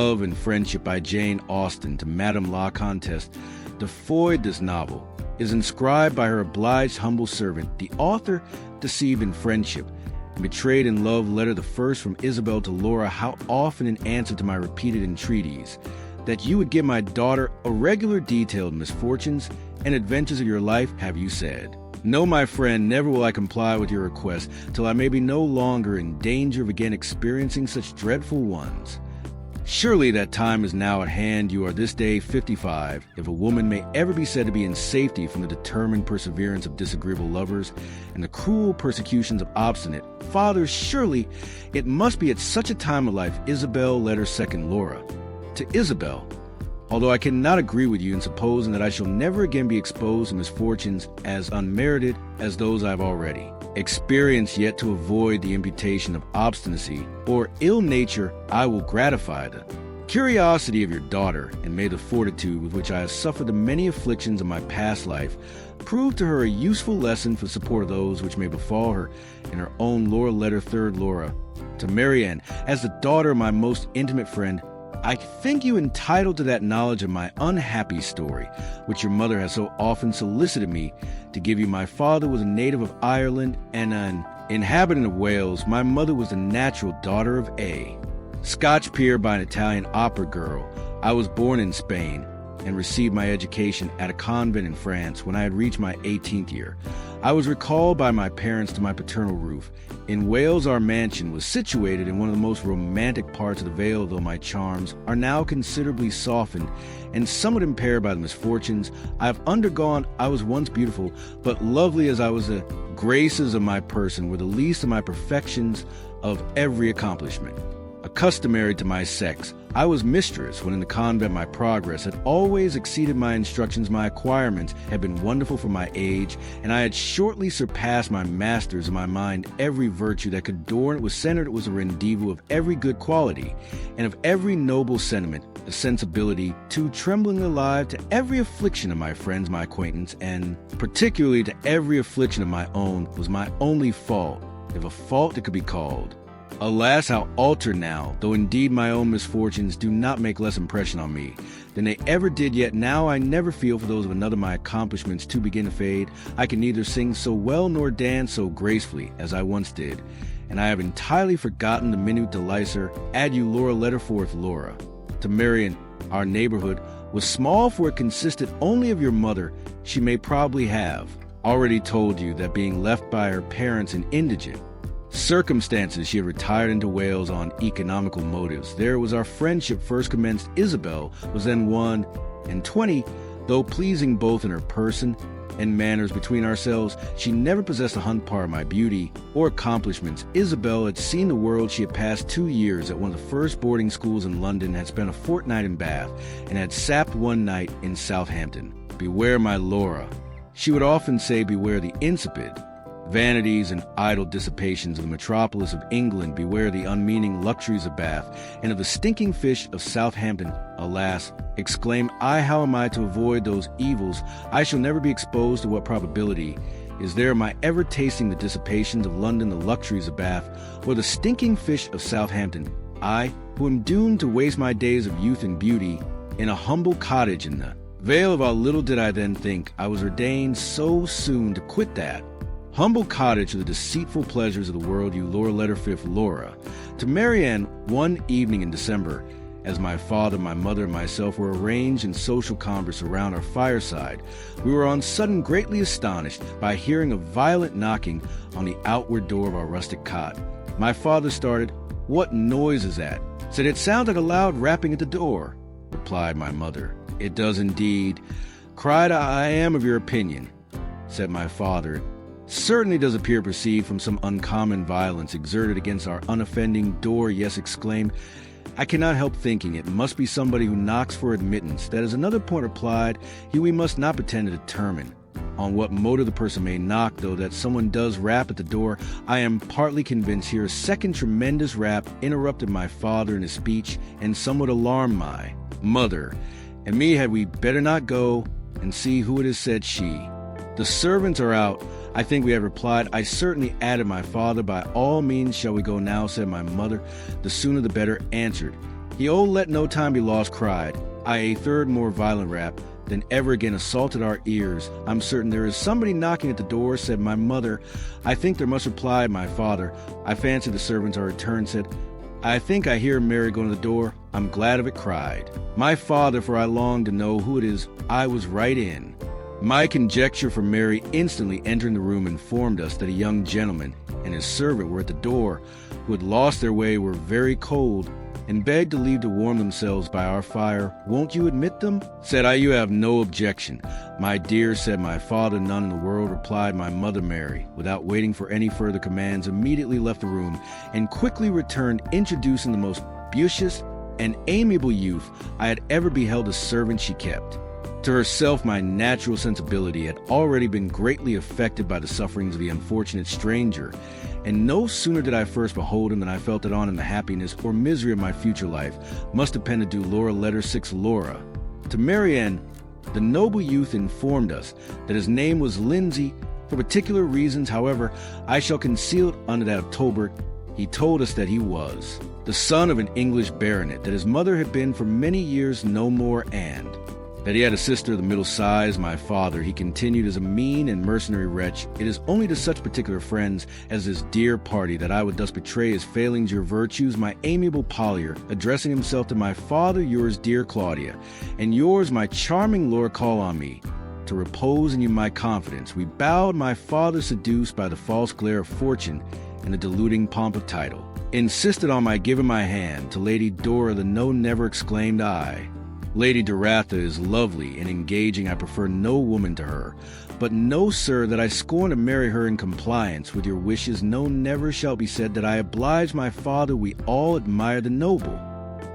Love and Friendship by Jane Austen to Madame La Comtesse, to foil this novel is inscribed by her obliged humble servant, the author deceived in friendship, and betrayed in love letter the first from Isabel to Laura, how often in answer to my repeated entreaties, that you would give my daughter a regular detailed misfortunes and adventures of your life, have you said. No, my friend, never will I comply with your request, till I may be no longer in danger of again experiencing such dreadful ones. Surely that time is now at hand. You are this day 55. If a woman may ever be said to be in safety from the determined perseverance of disagreeable lovers and the cruel persecutions of obstinate fathers, surely it must be at such a time of life. Isabel, letter second, Laura. To Isabel, although I cannot agree with you in supposing that I shall never again be exposed to misfortunes as unmerited as those I have already experienced, yet to avoid the imputation of obstinacy or ill nature, I will gratify the curiosity of your daughter, and may the fortitude with which I have suffered the many afflictions of my past life prove to her a useful lesson for support of those which may befall her in her own Laura, letter third, Laura. To Marianne, as the daughter of my most intimate friend, I think you entitled to that knowledge of my unhappy story, which your mother has so often solicited me to give you. My father was a native of Ireland and an inhabitant of Wales. My mother was the natural daughter of A, Scotch peer by an Italian opera girl. I was born in Spain and received my education at a convent in France. When I had reached my 18th year, I was recalled by my parents to my paternal roof. In Wales, our mansion was situated in one of the most romantic parts of the Vale, though my charms are now considerably softened and somewhat impaired by the misfortunes I have undergone. I was once beautiful, but lovely as I was, the graces of my person were the least of my perfections of every accomplishment. Customary to my sex, I was mistress when in the convent. My progress had always exceeded my instructions. My acquirements had been wonderful for my age, and I had shortly surpassed my masters in my mind. Every virtue that could adorn it was centered. It was a rendezvous of every good quality and of every noble sentiment, a sensibility too tremblingly alive to every affliction of my friends, my acquaintance, and particularly to every affliction of my own, was my only fault, if a fault it could be called. Alas, how altered now, though indeed my own misfortunes do not make less impression on me than they ever did, yet now I never feel for those of another. My accomplishments too begin to fade. I can neither sing so well nor dance so gracefully as I once did, and I have entirely forgotten the minute delights her. Adieu, Laura, letter fourth, Laura. To Marian, our neighborhood was small, for it consisted only of your mother. She may probably have already told you that being left by her parents in indigent circumstances, she had retired into Wales on economical motives. There was our friendship first commenced. Isabel was then 21, though pleasing both in her person and manners. Between ourselves, she never possessed a hundredth part of my beauty or accomplishments. Isabel had seen the world. She had passed 2 years at one of the first boarding schools in London, had spent a fortnight in Bath, and had sapped one night in Southampton. Beware, my Laura, she would often say, beware the insipid vanities and idle dissipations of the metropolis of England. Beware the unmeaning luxuries of Bath and of the stinking fish of Southampton. Alas, exclaimed I, how am I to avoid those evils? I shall never be exposed. To what probability is there of my ever tasting the dissipations of London, the luxuries of Bath, or the stinking fish of Southampton? I, who am doomed to waste my days of youth and beauty in a humble cottage in the Vale of. How little did I then think I was ordained so soon to quit that humble cottage to the deceitful pleasures of the world. You, Laura, letter fifth, Laura. To Marianne, one evening in December, as my father, my mother, and myself were arranged in social converse around our fireside, we were on sudden greatly astonished by hearing a violent knocking on the outward door of our rustic cot. My father started. What noise is that? Said, it sounds like a loud rapping at the door. Replied my mother. It does indeed. Cried, I am of your opinion. Said my father, certainly does appear to proceed from some uncommon violence exerted against our unoffending door. Yes, exclaimed, I cannot help thinking it must be somebody who knocks for admittance. That is another point, replied he. We must not pretend to determine on what motive the person may knock, though that someone does rap at the door, I am partly convinced. Here a second tremendous rap interrupted my father in his speech and somewhat alarmed my mother and me. Had we better not go and see who it is? Said she. The servants are out, I think we have replied. I certainly, added my father. By all means shall we go now, said my mother. The sooner the better, answered He, "Oh, let no time be lost," cried. I, a third more violent rap than ever again assaulted our ears. "I'm certain there is somebody knocking at the door," said my mother. "I think there must," replied my father. I fancied the servants, our return, said, "I think I hear Mary going to the door." "I'm glad of it," cried my father, for I longed to know who it is. I was right in. My conjecture for Mary instantly entering the room informed us that a young gentleman and his servant were at the door, who had lost their way, were very cold, and begged to leave to warm themselves by our fire. "Won't you admit them?" Said I. "You have no objection." "My dear," said my father. "None in the world," replied my mother Mary. Without waiting for any further commands, immediately left the room, and quickly returned, introducing the most beauteous and amiable youth I had ever beheld a servant she kept. To herself, my natural sensibility had already been greatly affected by the sufferings of the unfortunate stranger, and no sooner did I first behold him than I felt that on him the happiness or misery of my future life must depend. To do Laura letter 6 Laura. To Marianne, the noble youth informed us that his name was Lindsay. For particular reasons, however, I shall conceal it under that of Tolbert. He told us that he was the son of an English baronet, that his mother had been for many years no more, and that he had a sister of the middle size. My father, he continued, is a mean and mercenary wretch. It is only to such particular friends as this dear party that I would thus betray his failings, your virtues. My amiable Pollier, addressing himself to my father, yours, dear Claudia, and yours, my charming Laura, call on me to repose in you my confidence. We bowed. My father, seduced by the false glare of fortune and the deluding pomp of title, insisted on my giving my hand to Lady Dora. The no never exclaimed I. "Lady Doratha is lovely and engaging. I prefer no woman to her. But know, sir, that I scorn to marry her in compliance with your wishes. No, never shall be said that I oblige my father. We all admire the noble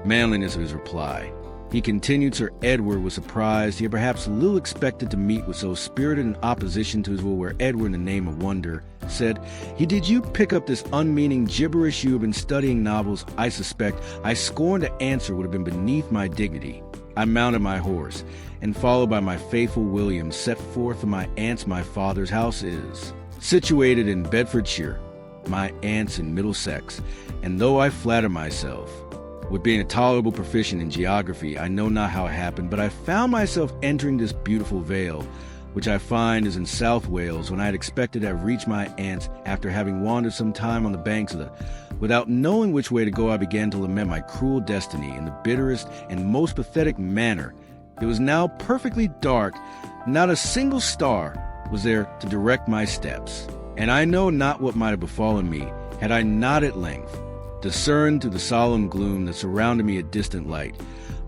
manliness of his reply." He continued. Sir Edward was surprised. He had perhaps little expected to meet with so spirited an opposition to his will, where Edward, in the name of wonder, said, Did you pick up this unmeaning gibberish? You have been studying novels, I suspect." I scorned to answer, would have been beneath my dignity. I mounted my horse, and followed by my faithful William, set forth for my aunt's. My father's house is situated in Bedfordshire, my aunt's in Middlesex, and though I flatter myself with being a tolerable proficient in geography, I know not how it happened, but I found myself entering this beautiful vale, which I find is in South Wales, when I had expected to have reached my aunt's after having wandered some time on the banks of the. Without knowing which way to go, I began to lament my cruel destiny in the bitterest and most pathetic manner. It was now perfectly dark. Not a single star was there to direct my steps, and I know not what might have befallen me had I not at length discerned through the solemn gloom that surrounded me a distant light,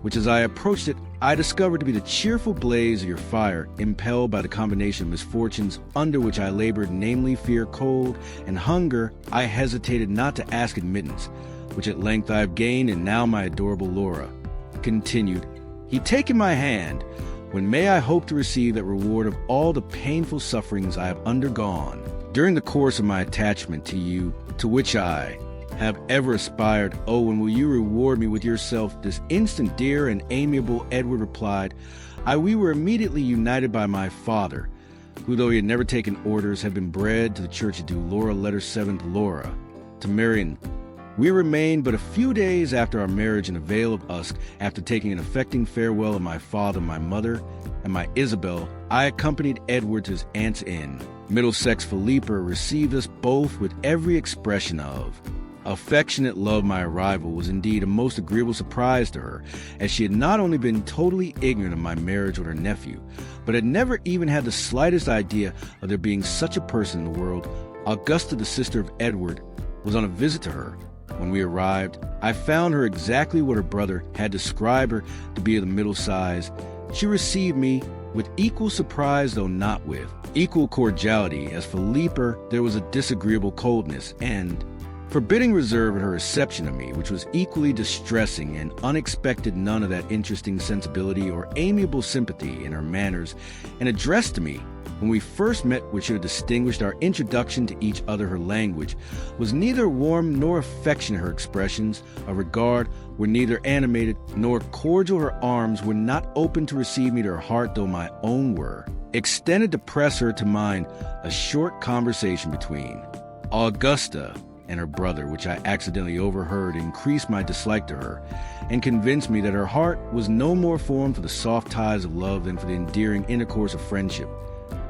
which as I approached it, I discovered to be the cheerful blaze of your fire, impelled by the combination of misfortunes under which I labored, namely fear, cold, and hunger. I hesitated not to ask admittance, which at length I have gained, and now my adorable Laura continued, he taking my hand, when may I hope to receive that reward of all the painful sufferings I have undergone during the course of my attachment to you, to which I have ever aspired? Oh, and will you reward me with yourself this instant, dear and amiable? Edward replied. We were immediately united by my father, who, though he had never taken orders, had been bred to the church. To do Laura letter 7 Laura. To Marian, we remained but a few days after our marriage in the Vale of Usk. After taking an affecting farewell of my father, my mother, and my Isabel, I accompanied Edward to his aunt's inn. Middlesex Philippa received us both with every expression of affectionate love. My arrival was indeed a most agreeable surprise to her, as she had not only been totally ignorant of my marriage with her nephew, but had never even had the slightest idea of there being such a person in the world. Augusta, the sister of Edward, was on a visit to her. When we arrived, I found her exactly what her brother had described her to be, of the middle size. She received me with equal surprise, though not with equal cordiality. As Philippa, there was a disagreeable coldness and forbidding reserve in her reception of me, which was equally distressing and unexpected. None of that interesting sensibility or amiable sympathy in her manners and address to me when we first met, which should have distinguished our introduction to each other. Her language was neither warm nor affectionate. Her expressions of regard were neither animated nor cordial. Her arms were not open to receive me to her heart, though my own were extended to press her to mine. A short conversation between Augusta and her brother, which I accidentally overheard, increased my dislike to her, and convinced me that her heart was no more formed for the soft ties of love than for the endearing intercourse of friendship.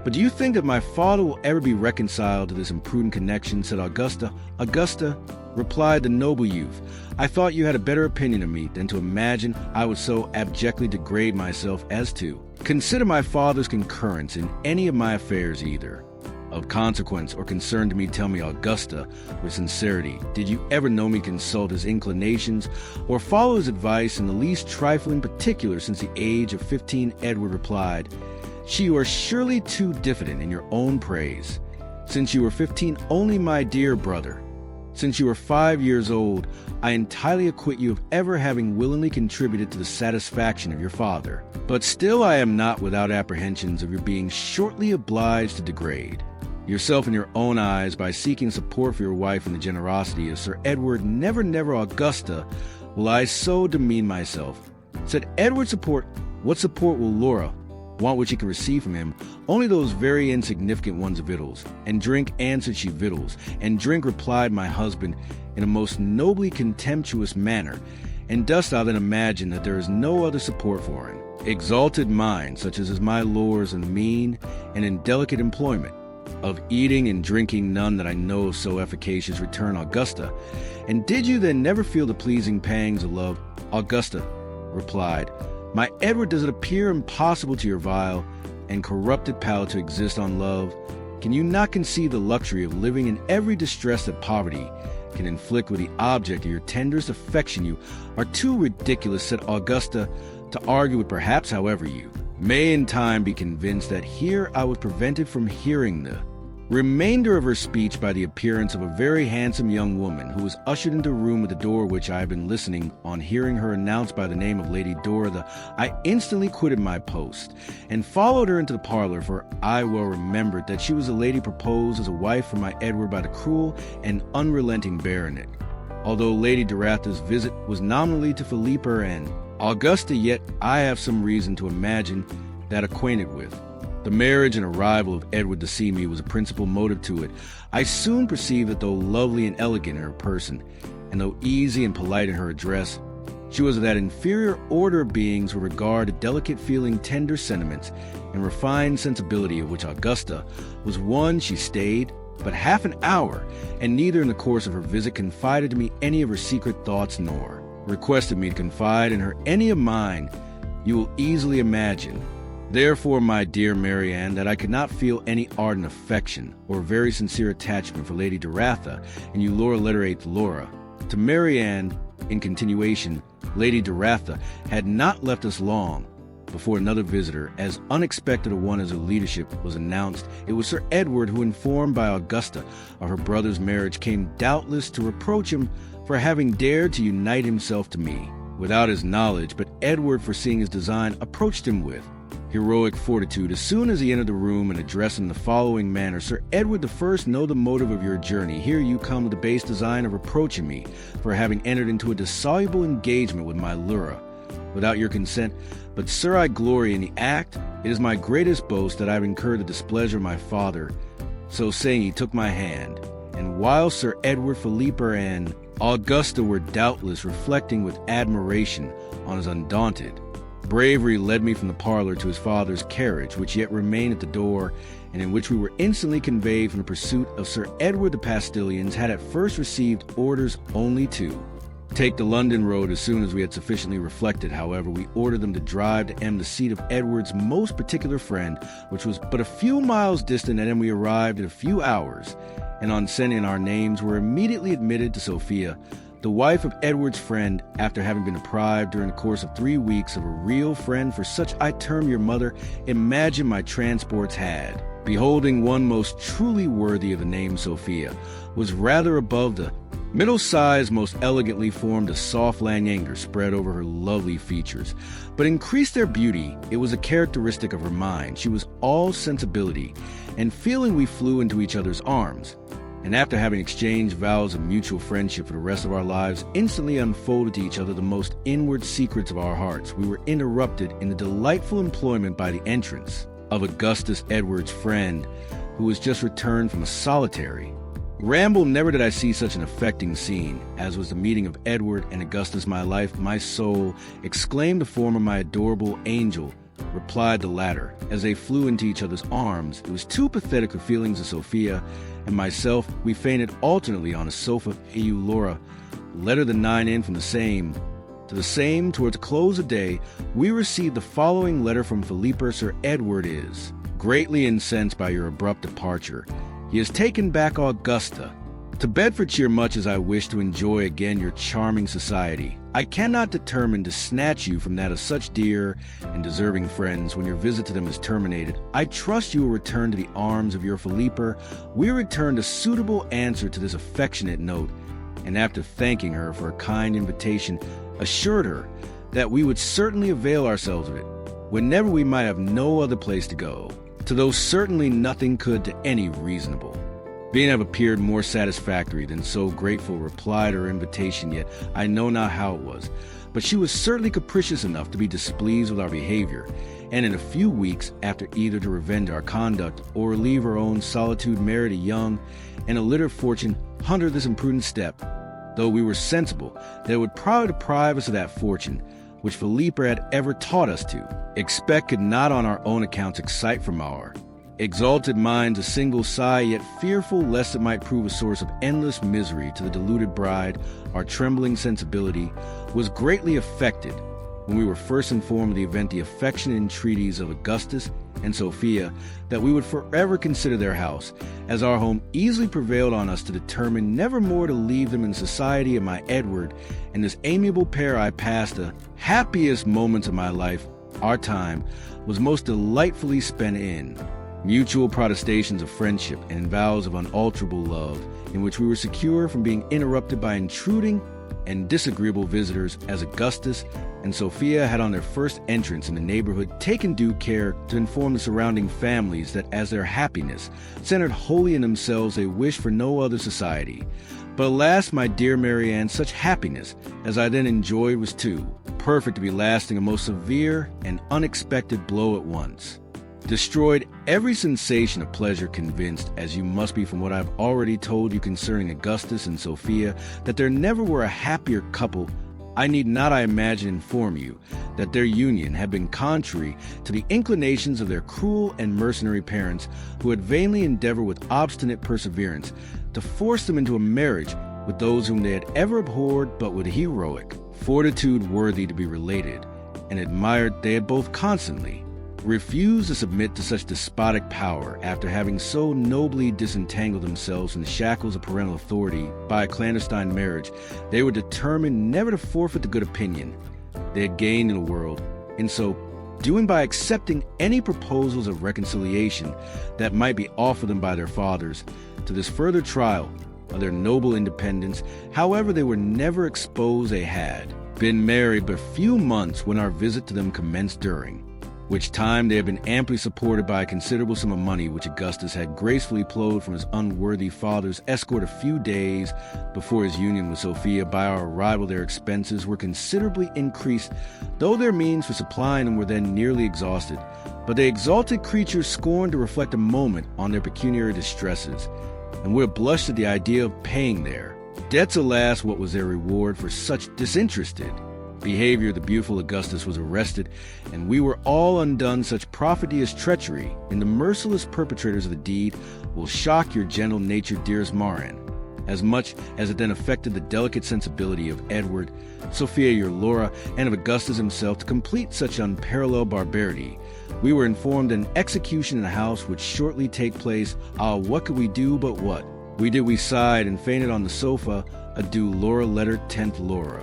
But do you think that my father will ever be reconciled to this imprudent connection? Said Augusta. Augusta, replied the noble youth, I thought you had a better opinion of me than to imagine I would so abjectly degrade myself as to consider my father's concurrence in any of my affairs either. Of consequence or concern to me, tell me, Augusta, with sincerity, did you ever know me consult his inclinations or follow his advice in the least trifling particular since the age of 15? Edward replied, you are surely too diffident in your own praise. Since you were 15 only, my dear brother. Since you were 5 years old, I entirely acquit you of ever having willingly contributed to the satisfaction of your father. But still I am not without apprehensions of your being shortly obliged to degrade yourself in your own eyes by seeking support for your wife in the generosity of Sir Edward. Never, Augusta, will I so demean myself. Said Edward, support? What support will Laura want which she can receive from him? Only those very insignificant ones of victuals. And drink, answered she, victuals. And drink, replied my husband, in a most nobly contemptuous manner. And dost thou then imagine that there is no other support for an exalted mind, such as is my lord's, in mean and indelicate employment? Of eating and drinking none that I know of so efficacious, returned Augusta. And did you then never feel the pleasing pangs of love? Augusta replied, my Edward, does it appear impossible to your vile and corrupted palate to exist on love? Can you not conceive the luxury of living in every distress that poverty can inflict with the object of your tenderest affection? You are too ridiculous, said Augusta, to argue with. Perhaps, however, you may in time be convinced that here I was prevented from hearing the remainder of her speech by the appearance of a very handsome young woman who was ushered into a room at the door which I had been listening. On hearing her announced by the name of Lady Dora, I instantly quitted my post and followed her into the parlor, for I well remembered that she was a lady proposed as a wife for my Edward by the cruel and unrelenting baronet. Although Lady Doratha's visit was nominally to Philippa and Augusta, yet I have some reason to imagine that acquainted with the marriage and arrival of Edward to see me was a principal motive to it. I soon perceived that though lovely and elegant in her person, and though easy and polite in her address, she was of that inferior order of beings with regard to delicate feeling, tender sentiments, and refined sensibility of which Augusta was one. She stayed but half an hour, and neither in the course of her visit confided to me any of her secret thoughts, nor requested me to confide in her any of mine. You will easily imagine, therefore, my dear Marianne, that I could not feel any ardent affection or very sincere attachment for Lady Doratha, and you Laura literate to Laura. To Marianne, in continuation, Lady Doratha had not left us long before another visitor, as unexpected a one as her ladyship, was announced. It was Sir Edward, who, informed by Augusta of her brother's marriage, came doubtless to reproach him for having dared to unite himself to me without his knowledge. But Edward, foreseeing his design, approached him with heroic fortitude. As soon as he entered the room, and addressed him in the following manner: Sir Edward, the first know the motive of your journey. Here you come with the base design of reproaching me for having entered into a dissoluble engagement with my Laura without your consent. But, sir, I glory in the act. It is my greatest boast that I have incurred the displeasure of my father. So saying, he took my hand, and while Sir Edward, Philippa, and Augusta were doubtless reflecting with admiration on his undaunted bravery, led me from the parlor to his father's carriage, which yet remained at the door, and in which we were instantly conveyed from the pursuit of Sir Edward. The Pastillions had at first received orders only to take the London road. As soon as we had sufficiently reflected, however, we ordered them to drive to M, the seat of Edward's most particular friend, which was but a few miles distant, and then we arrived in a few hours, and on sending our names were immediately admitted to Sophia, the wife of Edward's friend, after having been deprived during the course of 3 weeks of a real friend, for such I term your mother. Imagine my transports had, beholding one most truly worthy of the name Sophia, was rather above the middle-sized, most elegantly formed, a soft languor spread over her lovely features, but increased their beauty. It was a characteristic of her mind. She was all sensibility, and feeling we flew into each other's arms, and after having exchanged vows of mutual friendship for the rest of our lives, instantly unfolded to each other the most inward secrets of our hearts. We were interrupted in the delightful employment by the entrance of Augustus, Edward's friend, who was just returned from a solitary Ramble, never did I see such an affecting scene, as was the meeting of Edward and Augustus. My life, my soul, exclaimed the former. My adorable angel, replied the latter. As they flew into each other's arms, it was too pathetic for feelings of Sophia and myself. We fainted alternately on a sofa. Eu Laura, letter the 9 in from the same. To the same, towards the close of day, we received the following letter from Philippa. Sir Edward is greatly incensed by your abrupt departure. He has taken back Augusta to Bedfordshire. Much as I wish to enjoy again your charming society, I cannot determine to snatch you from that of such dear and deserving friends when your visit to them is terminated. I trust you will return to the arms of your Philippa. We returned a suitable answer to this affectionate note, and after thanking her for a kind invitation, assured her that we would certainly avail ourselves of it whenever we might have no other place to go. To those certainly nothing could to any reasonable being have appeared more satisfactory than so grateful reply to her invitation, yet I know not how it was, but she was certainly capricious enough to be displeased with our behavior, and in a few weeks after, either to revenge our conduct or relieve her own solitude, married a young and illiterate fortune under this imprudent step, though we were sensible that it would probably deprive us of that fortune which Philippa had ever taught us to expect, could not on our own accounts excite from our exalted minds a single sigh, yet fearful lest it might prove a source of endless misery to the deluded bride. Our trembling sensibility was greatly affected when we were first informed of the event. The affectionate entreaties of Augustus and Sophia that we would forever consider their house as our home easily prevailed on us to determine never more to leave them in society of my Edward and this amiable pair. I passed the happiest moments of my life. Our time was most delightfully spent in mutual protestations of friendship and vows of unalterable love, in which we were secure from being interrupted by intruding and disagreeable visitors, as Augustus and Sophia had on their first entrance in the neighborhood taken due care to inform the surrounding families that as their happiness centered wholly in themselves, they wished for no other society. But alas, my dear Marianne, such happiness as I then enjoyed was too perfect to be lasting. A most severe and unexpected blow at once destroyed every sensation of pleasure, convinced as you must be from what I have already told you concerning Augustus and Sophia, that there never were a happier couple. I need not, I imagine, inform you that their union had been contrary to the inclinations of their cruel and mercenary parents, who had vainly endeavored with obstinate perseverance to force them into a marriage with those whom they had ever abhorred, but with heroic fortitude worthy to be related and admired. They had both constantly refused to submit to such despotic power. After having so nobly disentangled themselves from the shackles of parental authority by a clandestine marriage, they were determined never to forfeit the good opinion they had gained in the world, in so doing by accepting any proposals of reconciliation that might be offered them by their fathers. To this further trial of their noble independence, however, they were never exposed. They had been married but few months when our visit to them commenced, during which time they had been amply supported by a considerable sum of money which Augustus had gracefully flowed from his unworthy father's escort. A few days before his union with Sophia, by our arrival, their expenses were considerably increased, though their means for supplying them were then nearly exhausted. But the exalted creatures scorned to reflect a moment on their pecuniary distresses, and would have blushed at the idea of paying their debts. Alas, what was their reward for such disinterested behavior? The beautiful Augustus was arrested, and we were all undone. Such perfidious treachery in the merciless perpetrators of the deed will shock your gentle nature, dearest Marianne, as much as it then affected the delicate sensibility of Edward, Sophia, your Laura, and of Augustus himself. To complete such unparalleled barbarity, we were informed an execution in the house would shortly take place. What could we do but what we did? We sighed and fainted on the sofa. Adieu, Laura. Letter 10th, Laura.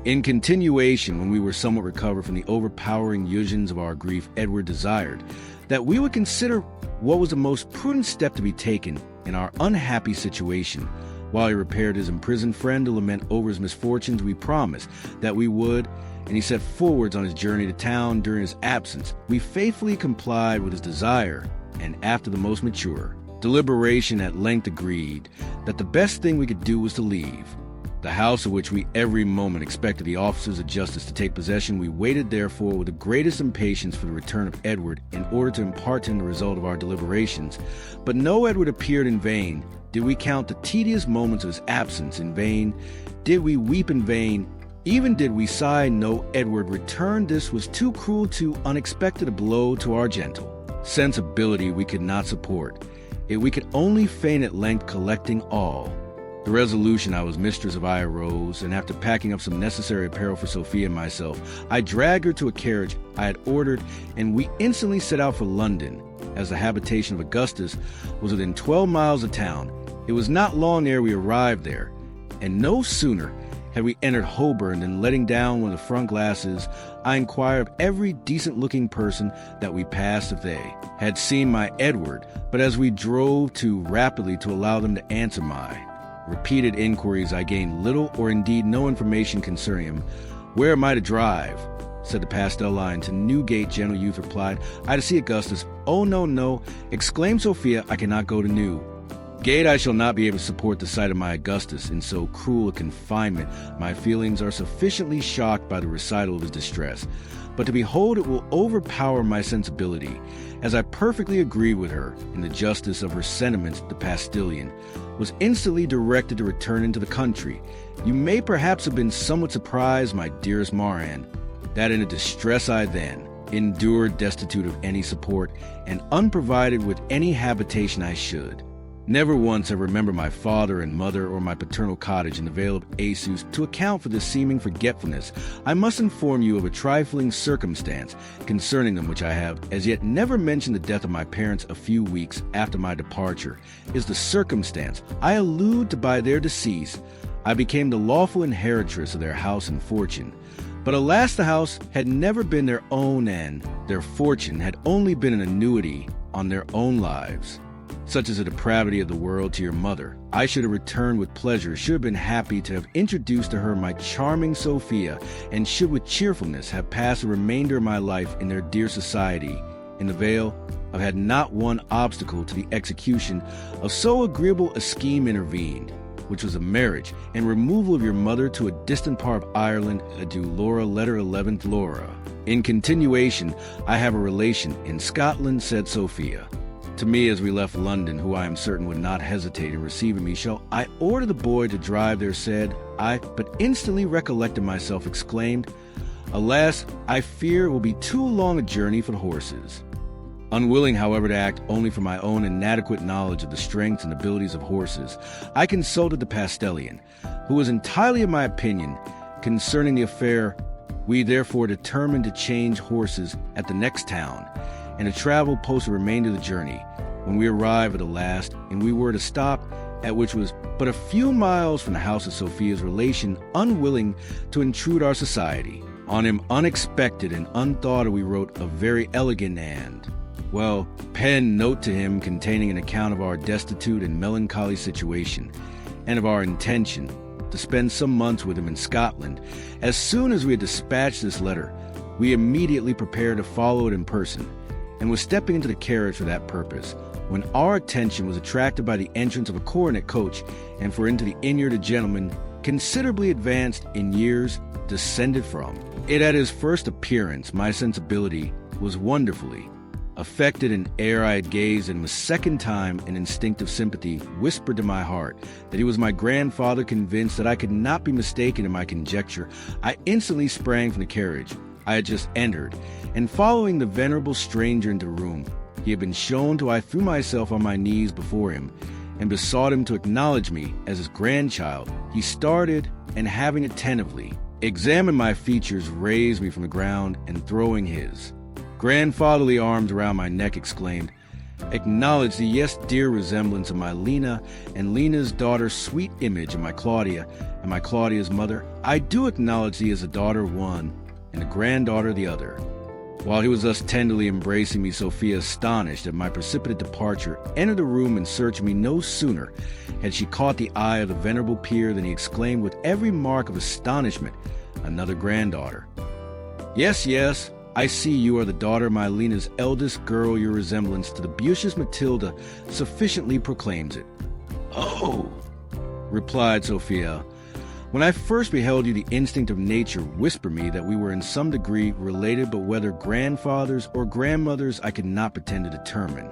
In continuation, when we were somewhat recovered from the overpowering illusions of our grief, Edward desired that we would consider what was the most prudent step to be taken in our unhappy situation. While he repaired his imprisoned friend to lament over his misfortunes, we promised that we would, and he set forwards on his journey to town during his absence. We faithfully complied with his desire, and after the most mature deliberation at length agreed that the best thing we could do was to leave the house, of which we every moment expected the officers of justice to take possession. We waited, therefore, with the greatest impatience for the return of Edward, in order to impart to him the result of our deliberations. But no Edward appeared. In vain Did we count the tedious moments of his absence in vain? Did we weep in vain? Even did we sigh, "No, Edward, return, this was too cruel, too unexpected a blow to our gentle sensibility we could not support. Yet we could only feign at length collecting all. The resolution I was mistress of I arose, and after packing up some necessary apparel for Sophia and myself, I dragged her to a carriage I had ordered, and we instantly set out for London. As the habitation of Augustus was within 12 miles of town, it was not long ere we arrived there, and no sooner had we entered Holborn than, letting down one of the front glasses, I inquired of every decent-looking person that we passed if they had seen my Edward, but as we drove too rapidly to allow them to answer my repeated inquiries, I gained little or indeed no information concerning him. "Where am I to drive?" said the pastel line. "To Newgate," gentle youth replied. "I to see Augustus." "Oh, no, no," exclaimed Sophia, "I cannot go to Newgate. I shall not be able to support the sight of my Augustus in so cruel a confinement. My feelings are sufficiently shocked by the recital of his distress, but to behold it will overpower my sensibility." As I perfectly agreed with her in the justice of her sentiments, the postillion was instantly directed to return into the country. You may perhaps have been somewhat surprised, my dearest Moran, that in a distress I then endured, destitute of any support, and unprovided with any habitation I should never once have remembered my father and mother or my paternal cottage in the Vale of Asus. To account for this seeming forgetfulness, I must inform you of a trifling circumstance concerning them which I have as yet never mentioned. The death of my parents a few weeks after my departure is the circumstance I allude to. By their decease, I became the lawful inheritress of their house and fortune. But alas, the house had never been their own, and their fortune had only been an annuity on their own lives. Such is the depravity of the world. To your mother I should have returned with pleasure, should have been happy to have introduced to her my charming Sophia, and should with cheerfulness have passed the remainder of my life in their dear society. In the Vale, I've had not one obstacle to the execution of so agreeable a scheme intervened, which was a marriage and removal of your mother to a distant part of Ireland. Adieu, Laura. Letter 11th, Laura. In continuation, I have a relation in Scotland, said Sophia to me as we left London, who I am certain would not hesitate in receiving me. Shall I order the boy to drive there? Said I, but instantly recollecting myself, exclaimed, "Alas, I fear it will be too long a journey for the horses." Unwilling, however, to act only from my own inadequate knowledge of the strengths and abilities of horses, I consulted the postillion, who was entirely of my opinion concerning the affair. We therefore determined to change horses at the next town, and to travel post the remainder of the journey. When we arrived at the last, and we were to stop at which was but a few miles from the house of Sophia's relation, unwilling to intrude our society on him, unexpected and unthought of, we wrote a very elegant and penned note to him containing an account of our destitute and melancholy situation, and of our intention to spend some months with him in Scotland. As soon as we had dispatched this letter, we immediately prepared to follow it in person, and was stepping into the carriage for that purpose, when our attention was attracted by the entrance of a coronet coach, and for into the inn-yard a gentleman considerably advanced in years descended from it. At his first appearance, my sensibility was wonderfully affected, and ere I had gazed at him a second time, an instinctive sympathy whispered to my heart that he was my grandfather. Convinced that I could not be mistaken in my conjecture, I instantly sprang from the carriage I had just entered, and following the venerable stranger into the room he had been shown to, I threw myself on my knees before him, and besought him to acknowledge me as his grandchild. He started, and having attentively examined my features, raised me from the ground, and throwing his grandfatherly arms around my neck, exclaimed, "Acknowledge thee, yes, dear resemblance of my Lena, and Lena's daughter, sweet image of my Claudia, and my Claudia's mother. I do acknowledge thee as the daughter of one, and the granddaughter of the other." While he was thus tenderly embracing me, Sophia, astonished at my precipitate departure, entered the room, and searched me. No sooner had she caught the eye of the venerable peer than he exclaimed with every mark of astonishment, "Another granddaughter! Yes, yes, I see you are the daughter of my Lena's eldest girl. Your resemblance to the beauteous Matilda sufficiently proclaims it." "Oh," replied Sophia, "when I first beheld you, the instinct of nature whispered me that we were in some degree related, but whether grandfathers or grandmothers I could not pretend to determine.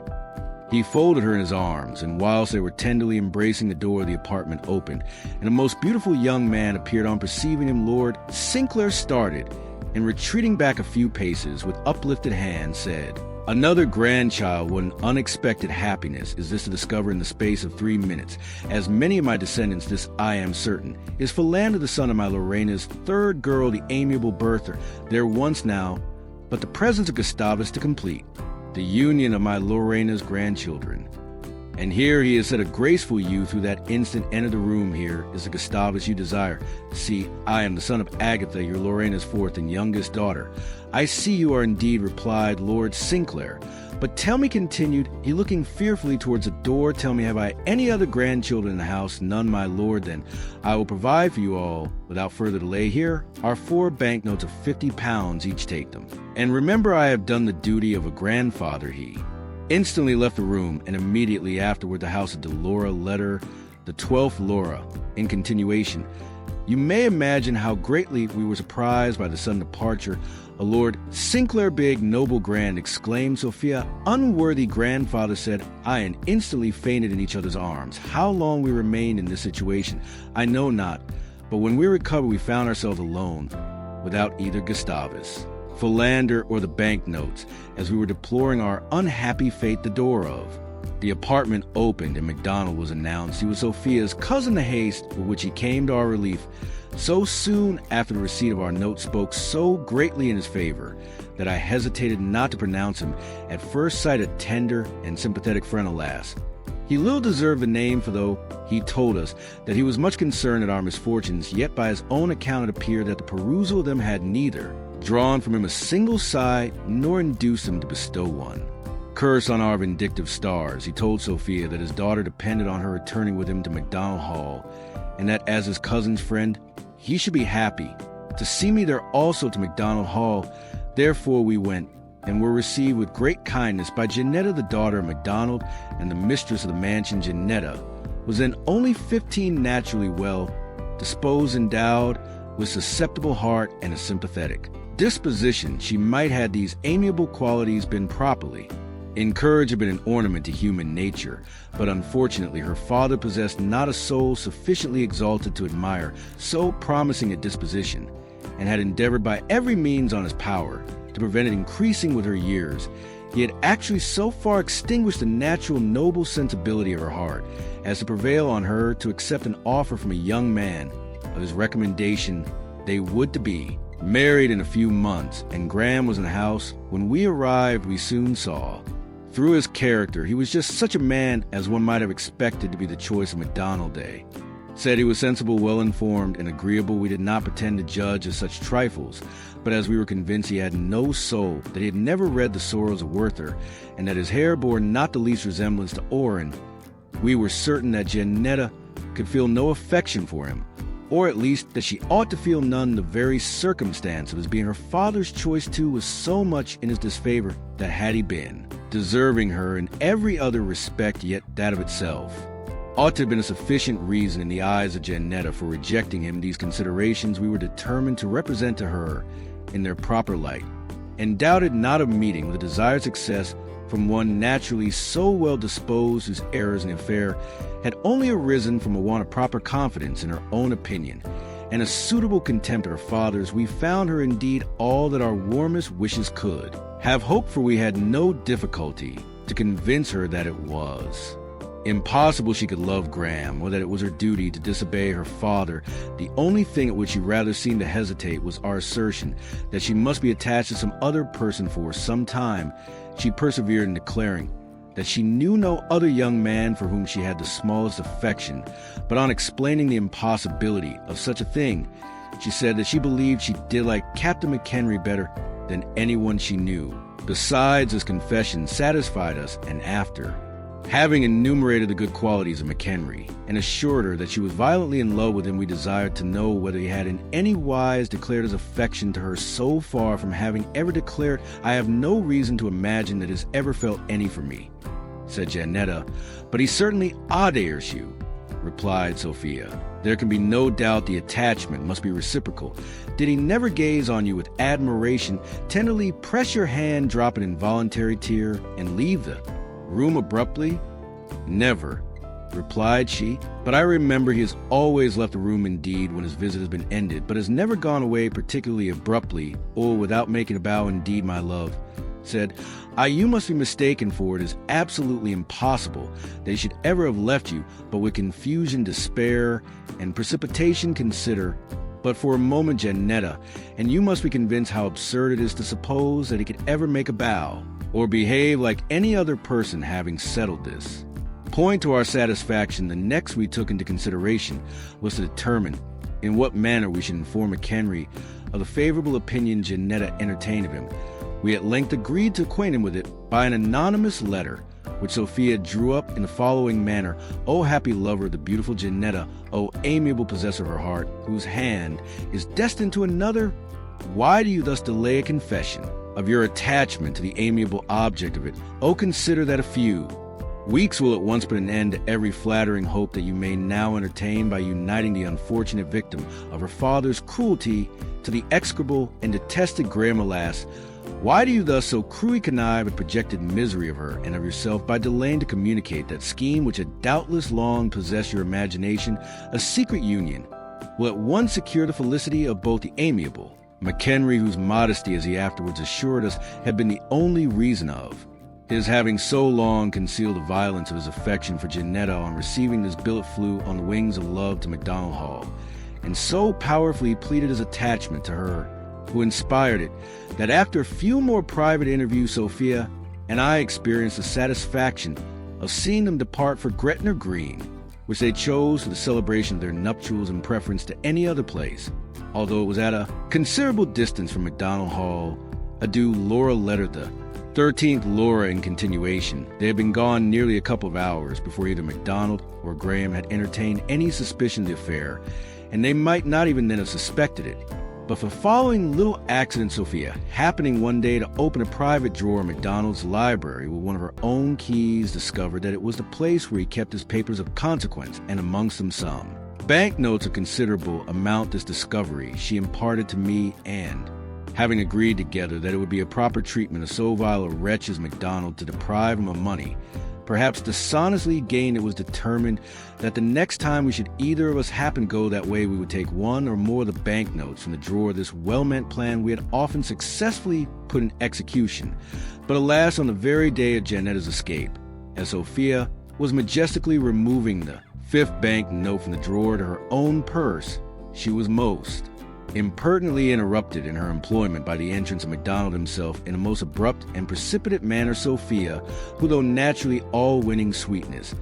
He folded her in his arms, and whilst they were tenderly embracing, the door of the apartment opened, and a most beautiful young man appeared. On perceiving him, Lord Sinclair started, and retreating back a few paces with uplifted hand, said, "Another grandchild, what an unexpected happiness is this to discover in the space of 3 minutes. As many of my descendants, this I am certain, is Philander, the son of my Lorena's third girl, the amiable Bertha, there once now, but the presence of Gustavus to complete the union of my Lorena's grandchildren." And here he has said, "A graceful youth who that instant entered the room. Here is the Gustavus you desire. See, I am the son of Agatha, your Lorena's fourth and youngest daughter. I see you are indeed," replied Lord Sinclair. "But tell me," continued he, looking fearfully towards the door, "tell me, have I any other grandchildren in the house?" "None, my lord." "Then I will provide for you all without further delay. Here are 4 banknotes of £50, each take them. And remember, I have done the duty of a grandfather." He instantly left the room, and immediately afterward the house of Delora letter, the 12th Laura. In continuation, you may imagine how greatly we were surprised by the sudden departure. "A Lord Sinclair big, noble grand," exclaimed Sophia. "Unworthy grandfather," said I, and instantly fainted in each other's arms. How long we remained in this situation, I know not, but when we recovered, we found ourselves alone, without either Gustavus, Philander, or the banknotes, as we were deploring our unhappy fate, the door of the apartment opened, and MacDonald was announced. He was Sophia's cousin. The haste with which he came to our relief so soon after the receipt of our note spoke so greatly in his favor that I hesitated not to pronounce him at first sight a tender and sympathetic friend. Alas, he little deserved the name, for though he told us that he was much concerned at our misfortunes, yet by his own account it appeared that the perusal of them had neither drawn from him a single sigh nor induced him to bestow one. Curse on our vindictive stars, he told Sophia that his daughter depended on her returning with him to Macdonald Hall, and that as his cousin's friend, he should be happy to see me there also to Macdonald Hall. Therefore we went, and were received with great kindness by Janetta, the daughter of Macdonald, and the mistress of the mansion. Janetta was then only 15, naturally well disposed, endowed with susceptible heart and a sympathetic disposition. She might had these amiable qualities been properly encouraged, have been an ornament to human nature, but unfortunately her father possessed not a soul sufficiently exalted to admire so promising a disposition, and had endeavored by every means on his power to prevent it increasing with her years. He had actually so far extinguished the natural noble sensibility of her heart as to prevail on her to accept an offer from a young man of his recommendation. They would to be married in a few months, and Graham was in the house. When we arrived, we soon saw through his character he was just such a man as one might have expected to be the choice of Macdonald Day. Said he was sensible, well-informed, and agreeable. We did not pretend to judge of such trifles, but as we were convinced he had no soul, that he had never read the Sorrows of Werther, and that his hair bore not the least resemblance to Oren, we were certain that Janetta could feel no affection for him, or at least that she ought to feel none. The very circumstance of his being her father's choice too was so much in his disfavor that had he been deserving her in every other respect, yet that of itself ought to have been a sufficient reason in the eyes of Janetta for rejecting him. These considerations we were determined to represent to her in their proper light, and doubted not of meeting with a desired success from one naturally so well disposed, whose errors in the affair had only arisen from a want of proper confidence in her own opinion and a suitable contempt of her father's. We found her indeed all that our warmest wishes could have hoped for. We had no difficulty to convince her that it was impossible she could love Graham, or that it was her duty to disobey her father. The only thing at which she rather seemed to hesitate was our assertion that she must be attached to some other person. For some time she persevered in declaring that she knew no other young man for whom she had the smallest affection, but on explaining the impossibility of such a thing, she said that she believed she did like Captain McHenry better than anyone she knew. Besides, this confession satisfied us, and after having enumerated the good qualities of McHenry, and assured her that she was violently in love with him, we desired to know whether he had in any wise declared his affection to her. So far from having ever declared, I have no reason to imagine that he has ever felt any for me, said Janetta. But he certainly adores you, replied Sophia. There can be no doubt the attachment must be reciprocal. Did he never gaze on you with admiration, tenderly press your hand, drop an involuntary tear, and leave the room abruptly? Never, replied she, but I remember he has always left the room indeed when his visit has been ended, but has never gone away particularly abruptly, or without making a bow indeed, my love. Said, you must be mistaken, for it is absolutely impossible that he should ever have left you, but with confusion, despair, and precipitation consider, but for a moment, Janetta, and you must be convinced how absurd it is to suppose that he could ever make a bow, or behave like any other person having settled this point to our satisfaction. The next we took into consideration was to determine in what manner we should inform McHenry of the favorable opinion Janetta entertained of him. We at length agreed to acquaint him with it by an anonymous letter, which Sophia drew up in the following manner. O happy lover of the beautiful Janetta, O amiable possessor of her heart, whose hand is destined to another, why do you thus delay a confession of your attachment to the amiable object of it? O consider that a few weeks will at once put an end to every flattering hope that you may now entertain by uniting the unfortunate victim of her father's cruelty to the execrable and detested Graham. Alas, why do you thus so cruelly connive at projected misery of her and of yourself by delaying to communicate that scheme which had doubtless long possessed your imagination? A secret union will at once secure the felicity of both the amiable McHenry, whose modesty, as he afterwards assured us, had been the only reason of his having so long concealed the violence of his affection for Janetta, on receiving this billet flew on the wings of love to Macdonald Hall, and so powerfully pleaded his attachment to her who inspired it, that after a few more private interviews, Sophia and I experienced the satisfaction of seeing them depart for Gretna Green, which they chose for the celebration of their nuptials in preference to any other place, although it was at a considerable distance from Macdonald Hall. Adieu, Laura letter the 13th Laura in continuation. They had been gone nearly a couple of hours before either Macdonald or Graham had entertained any suspicion of the affair, and they might not even then have suspected it, but for following little accident. Sophia, happening one day to open a private drawer in Macdonald's library with one of her own keys, discovered that it was the place where he kept his papers of consequence, and amongst them some banknotes of considerable amount. This discovery she imparted to me, and, having agreed together that it would be a proper treatment of so vile a wretch as Macdonald to deprive him of money, perhaps dishonestly gained, it was determined that the next time we should either of us happen to go that way, we would take one or more of the banknotes from the drawer. This well-meant plan we had often successfully put in execution, but alas, on the very day of Janetta's escape, as Sophia was majestically removing the 5th bank note from the drawer to her own purse, she was most impertinently interrupted in her employment by the entrance of Macdonald himself in a most abrupt and precipitate manner. Sophia, who though naturally all winning sweetness,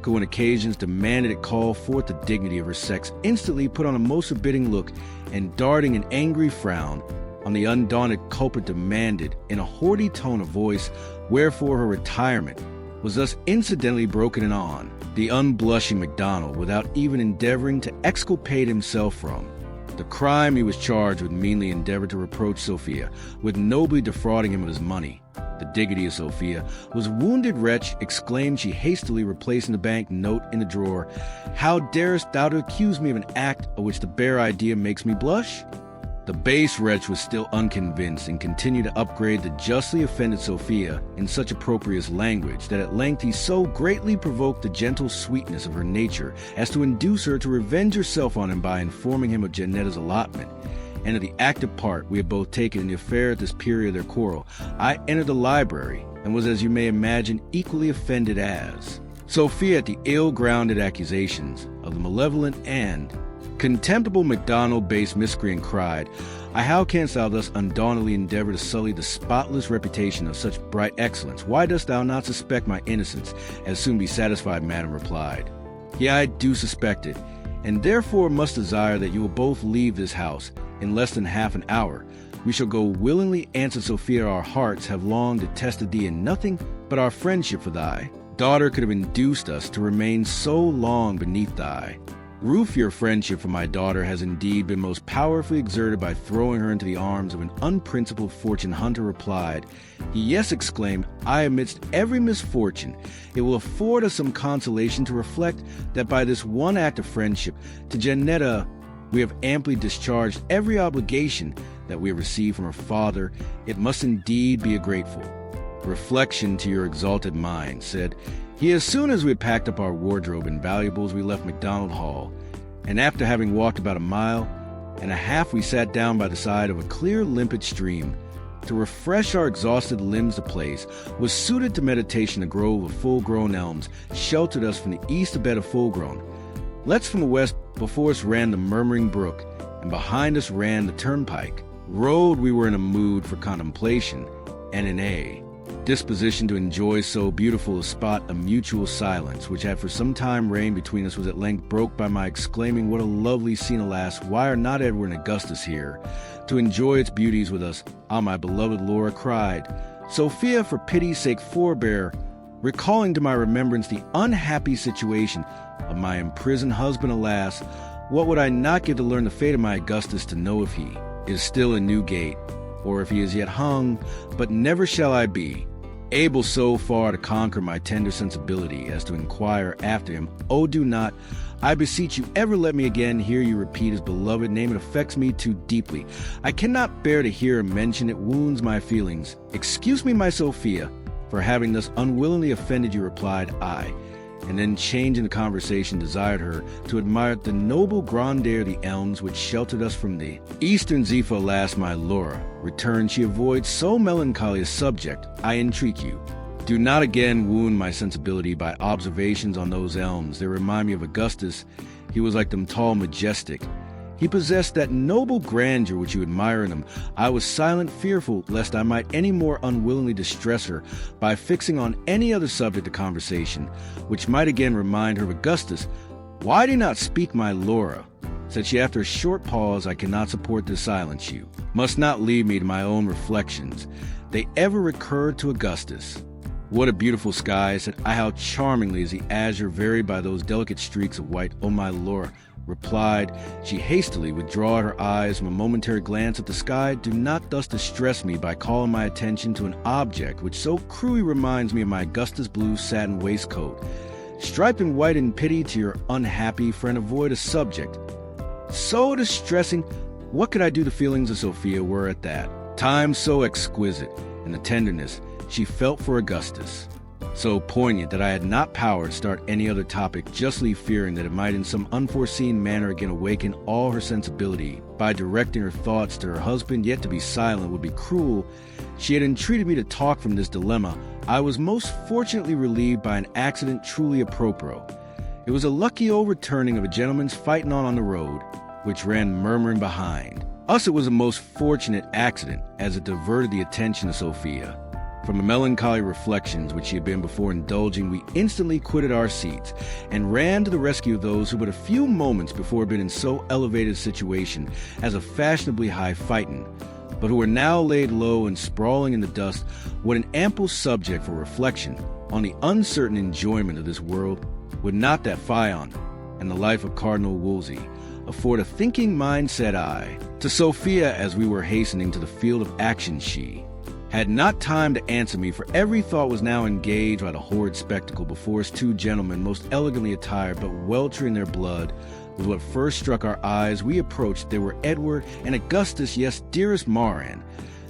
could when occasions demanded it call forth the dignity of her sex, instantly put on a most forbidding look, and darting an angry frown on the undaunted culprit, demanded in a haughty tone of voice wherefore her retirement was thus incidentally broken in on the unblushing Macdonald, without even endeavoring to exculpate himself from the crime he was charged with, meanly endeavored to reproach Sophia with nobly defrauding him of his money. The dignity of Sophia was wounded. Wretch, exclaimed she, hastily replacing the bank note in the drawer, how darest thou to accuse me of an act of which the bare idea makes me blush? The base wretch was still unconvinced, and continued to upbraid the justly offended Sophia in such opprobrious language, that at length he so greatly provoked the gentle sweetness of her nature as to induce her to revenge herself on him by informing him of Janetta's allotment, and of the active part we had both taken in the affair at this period of their quarrel. I entered the library, and was, as you may imagine, equally offended as Sophia at the ill-grounded accusations of the malevolent and contemptible Macdonald. Base miscreant, cried I, how canst thou thus undauntedly endeavor to sully the spotless reputation of such bright excellence? Why dost thou not suspect my innocence? As soon be satisfied, madam, replied. Yea, I do suspect it, and therefore must desire that you will both leave this house in less than half an hour. We shall go willingly, answered Sophia. Our hearts have long detested thee, and nothing but our friendship for thy daughter could have induced us to remain so long beneath thy roof. Your friendship for my daughter has indeed been most powerfully exerted by throwing her into the arms of an unprincipled fortune hunter, replied he. Yes, exclaimed I, amidst every misfortune it will afford us some consolation to reflect that by this one act of friendship to Janetta we have amply discharged every obligation that we have received from her father. It must indeed be a grateful reflection to your exalted mind, said he as soon as we had packed up our wardrobe and valuables we left MacDonald Hall, and after having walked about 1.5 miles, we sat down by the side of a clear, limpid stream. To refresh our exhausted limbs, the place was suited to meditation. A grove of full-grown elms sheltered us from the east, a bed of full-grown. Let's from the west, before us ran the murmuring brook, and behind us ran the turnpike. Road, we were in a mood for contemplation, and in a disposition to enjoy so beautiful a spot. A mutual silence, which had for some time reigned between us, was at length broke by my exclaiming, "What a lovely scene, alas! Why are not Edward and Augustus here to enjoy its beauties with us?" Ah, my beloved Laura cried, "Sophia, for pity's sake forbear, recalling to my remembrance the unhappy situation of my imprisoned husband. Alas, what would I not give to learn the fate of my Augustus, to know if he is still in Newgate, or if he is yet hung, but never shall I be able so far to conquer my tender sensibility as to inquire after him. Oh, do not, I beseech you, ever let me again hear you repeat his beloved name. It affects me too deeply. I cannot bear to hear him mention it, wounds my feelings. Excuse me, my Sophia, for having thus unwillingly offended you," replied I, and then changing the conversation, desired her to admire the noble grandeur of the elms which sheltered us from the eastern zephyr. "Alas, my Laura," returned she, "avoid so melancholy a subject, I entreat you. Do not again wound my sensibility by observations on those elms. They remind me of Augustus. He was like them, tall, majestic. He possessed that noble grandeur which you admire in him." I was silent, fearful lest I might any more unwillingly distress her by fixing on any other subject of conversation, which might again remind her of Augustus. "Why do you not speak, my Laura?" said she after a short pause. "I cannot support this silence. You must not leave me to my own reflections. They ever recurred to Augustus. What a beautiful sky," I said. "Ah, how charmingly is the azure varied by those delicate streaks of white." "Oh, my Laura," replied she hastily, withdrawing her eyes from a momentary glance at the sky, "do not thus distress me by calling my attention to an object which so cruelly reminds me of my Augustus blue satin waistcoat. Striped in white. In pity to your unhappy friend, avoid a subject so distressing." What could I do? The feelings of Sophia were at that time so exquisite, and the tenderness she felt for Augustus so poignant, that I had not power to start any other topic, justly fearing that it might in some unforeseen manner again awaken all her sensibility by directing her thoughts to her husband. Yet to be silent would be cruel. She had entreated me to talk from this dilemma. I was most fortunately relieved by an accident truly apropos. It was a lucky overturning of a gentleman's phaeton on the road, which ran murmuring behind us. It was a most fortunate accident, as it diverted the attention of Sophia from the melancholy reflections which she had been before indulging. We instantly quitted our seats and ran to the rescue of those who but a few moments before had been in so elevated a situation as a fashionably high phaeton, but who were now laid low and sprawling in the dust. What an ample subject for reflection on the uncertain enjoyment of this world would not that Phaeton and the life of Cardinal Wolsey afford a thinking mind, said I to Sophia as we were hastening to the field of action. She had not time to answer me, for every thought was now engaged by the horrid spectacle before us. Two gentlemen, most elegantly attired, but weltering their blood, was what first struck our eyes. We approached. They were Edward and Augustus, yes, dearest Maran.